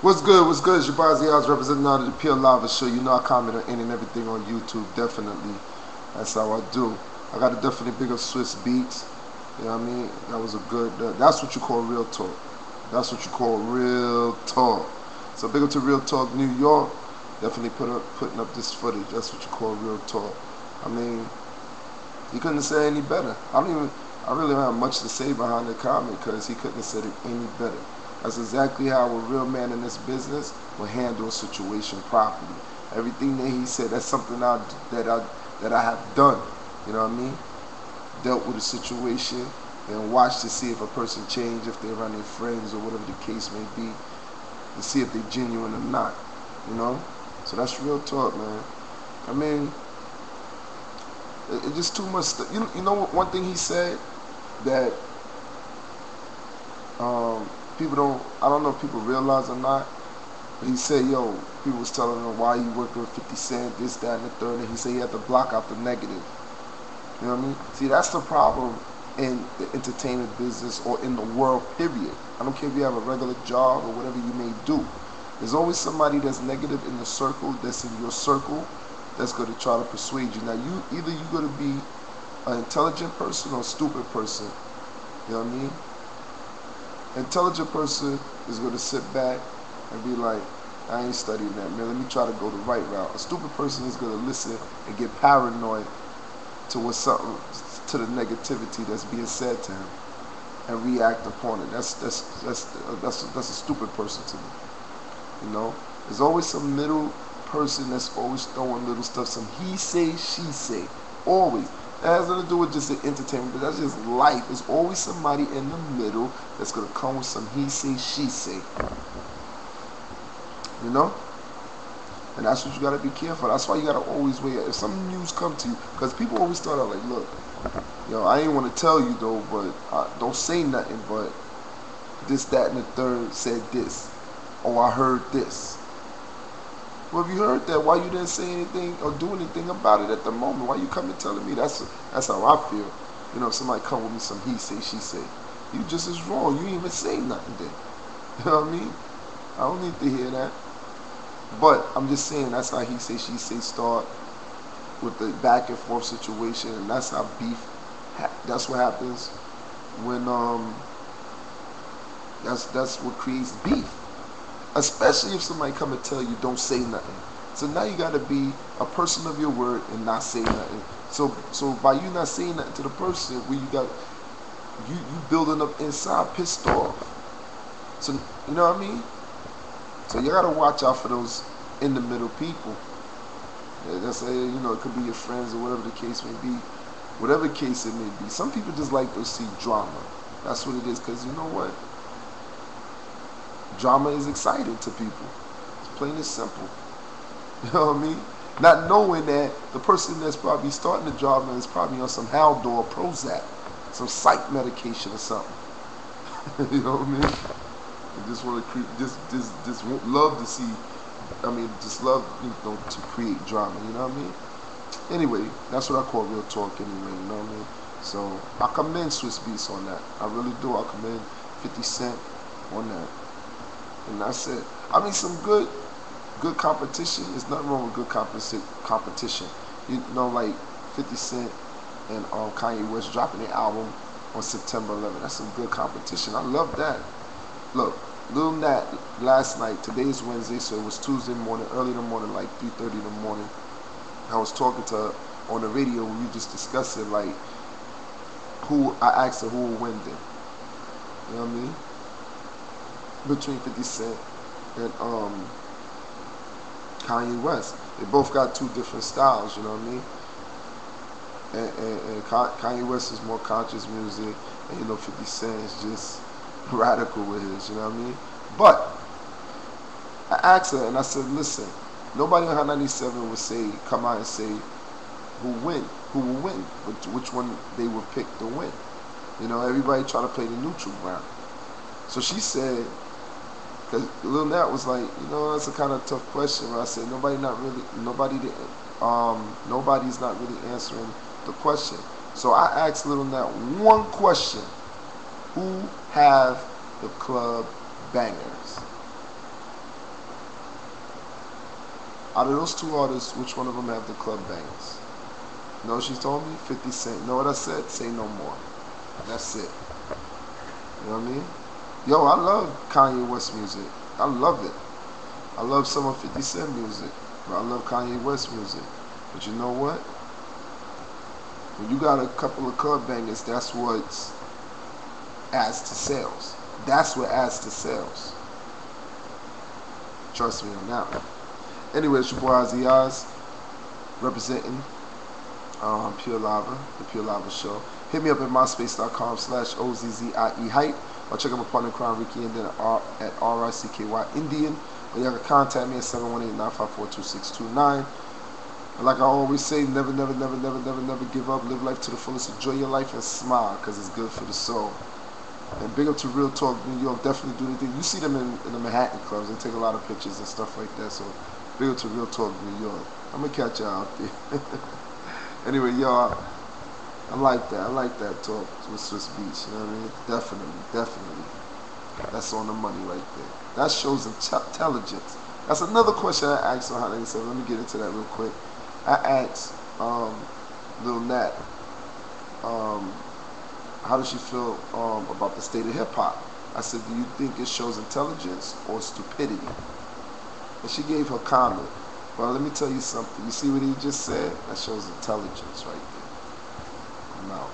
What's good? What's good? It's your boy Ziaz representing out of the Pure Lava Show. You know I comment on any and everything on YouTube, definitely. That's how I do. I got to definitely big up Swizz Beatz. You know what I mean? That was a good, that's what you call real talk. That's what you call real talk. So big up to Real Talk New York. Definitely putting up this footage. That's what you call real talk. I mean, he couldn't say any better. I really don't have much to say behind the comment because he couldn't have said it any better. That's exactly how a real man in this business will handle a situation properly. Everything that he said, that's something that I have done. You know what I mean? Dealt with a situation and watched to see if a person changed, if they're around their friends or whatever the case may be, to see if they're genuine or not. You know? So that's real talk, man. I mean, it's just too much stuff. You know what? One thing he said that people don't. I don't know if people realize or not. But he said, "Yo, people was telling him why you working with 50 Cent, this, that, and the third." And he said he had to block out the negative. You know what I mean? See, that's the problem in the entertainment business or in the world. Period. I don't care if you have a regular job or whatever you may do. There's always somebody that's negative in the circle, that's in your circle, that's going to try to persuade you. Now, you're going to be an intelligent person or a stupid person. You know what I mean? An intelligent person is going to sit back and be like, I ain't studying that, man. Let me try to go the right route. A stupid person is going to listen and get paranoid to to the negativity that's being said to him and react upon it. That's a stupid person to me. You know, there's always some middle person that's always throwing little stuff, some he say, she say, always. That has nothing to do with just the entertainment, but that's just life. There's always somebody in the middle that's gonna come with some he say, she say. You know, and that's what you gotta be careful. That's why you gotta always wait. If some news come to you, because people always start out like, look, I ain't want to tell you though, but don't say nothing. But this, that, and the third said this. Oh, I heard this. Well, if you heard that, why you didn't say anything or do anything about it at the moment? Why you coming telling me? That's how I feel. You know, if somebody come with me some he say, she say, you just as wrong. You ain't even say nothing then. You know what I mean? I don't need to hear that. But I'm just saying that's how he say, she say start with the back and forth situation, and that's how beef. That's what happens when That's what creates beef. Especially if somebody come and tell you don't say nothing. So now you got to be a person of your word and not say nothing. So by you not saying nothing to the person, where you building up inside pissed off. So you know what I mean? So you got to watch out for those in the middle people. That's it could be your friends or whatever the case may be. Whatever case it may be. Some people just like to see drama. That's what it is. Because you know what? Drama is exciting to people. It's plain and simple. You know what I mean? Not knowing that the person that's probably starting the drama is probably on some Haldor Prozac, some psych medication or something. You know what I mean? And just want to just love to see. Just love to create drama. You know what I mean? Anyway, that's what I call real talk. Anyway, you know what I mean? So I commend Swizz Beatz on that. I really do. I commend 50 Cent on that. And that's it. Some good competition. There's nothing wrong with good competition. You know, like 50 Cent and Kanye West dropping their album on September 11th. That's some good competition. I love that. Look, Lil Nat last night. Today is Wednesday, so it was Tuesday morning, early in the morning, like 3:30 in the morning. I was talking to her on the radio. We were just discussing like I asked her who will win then. You know what I mean? Between 50 Cent and Kanye West. They both got two different styles, you know what I mean? And Kanye West is more conscious music, and 50 Cent is just radical with his, you know what I mean? But I asked her and I said, listen, nobody on Hot 97 would come out and say who will win, which one they would pick to win. Everybody try to play the neutral ground. So she said, because Lil Nat was like, that's a kind of tough question. But I said nobody's not really answering the question. So I asked Lil Nat one question: who have the club bangers? Out of those two artists, which one of them have the club bangs? You know what she told me? 50 Cent. You know what I said? Say no more. That's it. You know what I mean? Yo, I love Kanye West music. I love it. I love some of 50 Cent music. But I love Kanye West music. But you know what? When you got a couple of club bangers, that's what adds to sales. That's what adds to sales. Trust me on that one. Anyway, it's your boy Ozzy Oz, representing Pure Lava, the Pure Lava Show. Hit me up at myspace.com/OZZIE Hype. Or check out my partner Crown Ricky Indian at RICKY Indian. Or y'all can contact me at 718-954-2629. And like I always say, never give up. Live life to the fullest. Enjoy your life and smile, because it's good for the soul. And big up to Real Talk New York. Definitely do anything. You see them in the Manhattan clubs. They take a lot of pictures and stuff like that. So big up to Real Talk New York. I'm going to catch y'all out there. Anyway, y'all, I like that. I like that talk with Swizz Beatz. You know what I mean? Definitely. That's on the money right there. That shows intelligence. That's another question I asked on Hot 97. Let me get into that real quick. I asked Lil Nat, how does she feel about the state of hip-hop? I said, do you think it shows intelligence or stupidity? And she gave her comment. Well, let me tell you something. You see what he just said? That shows intelligence right there. I'm out.